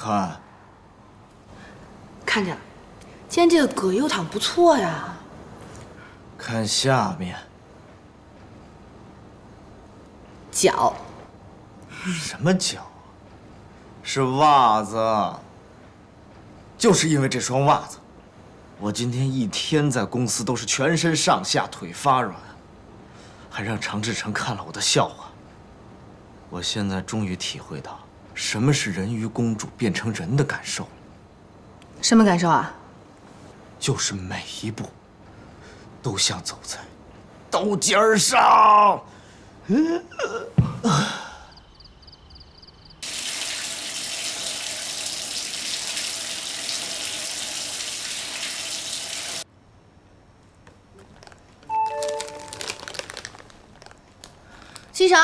看，看见了，今天这个葛优躺不错呀。看下面，脚。什么脚啊？是袜子。就是因为这双袜子，我今天一天在公司都是全身上下腿发软，还让常志成看了我的笑话。我现在终于体会到什么是人鱼公主变成人的感受了。什么感受啊？就是每一步都像走在刀尖上。西城，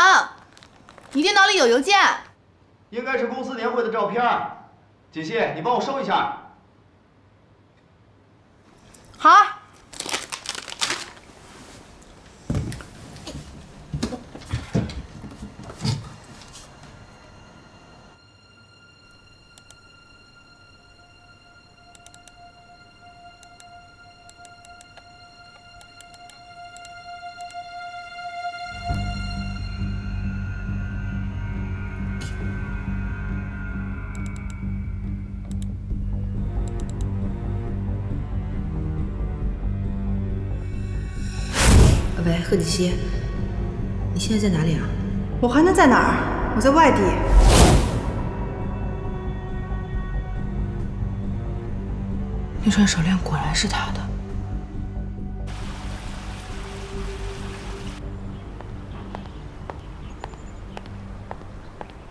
你电脑里有邮件。应该是公司年会的照片。锦溪，你帮我收一下。好啊。喂，贺锦熙，你现在在哪里啊？我还能在哪儿？我在外地。那串手链果然是他的。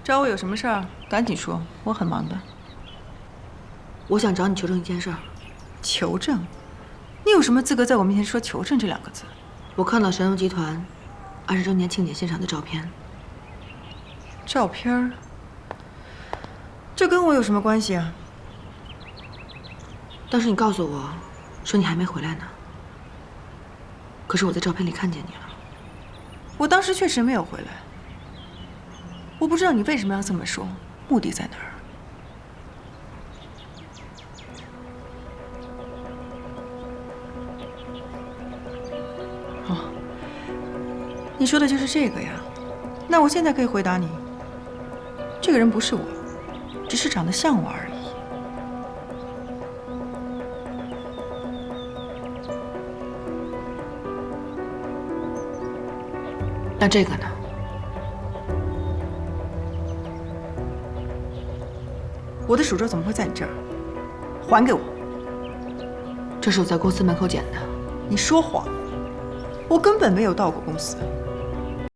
找我有什么事儿？赶紧说，我很忙的。我想找你求证一件事儿。求证？你有什么资格在我面前说求证这两个字？我看到神龙集团20周年庆典现场的照片。照片儿？这跟我有什么关系啊？当时你告诉我，说你还没回来呢。可是我在照片里看见你了。我当时确实没有回来。我不知道你为什么要这么说，目的在哪儿？哦，你说的就是这个呀？那我现在可以回答你，这个人不是我，只是长得像我而已。那这个呢？我的手镯怎么会在你这儿？还给我！这是我在公司门口捡的。你说谎！我根本没有到过公司。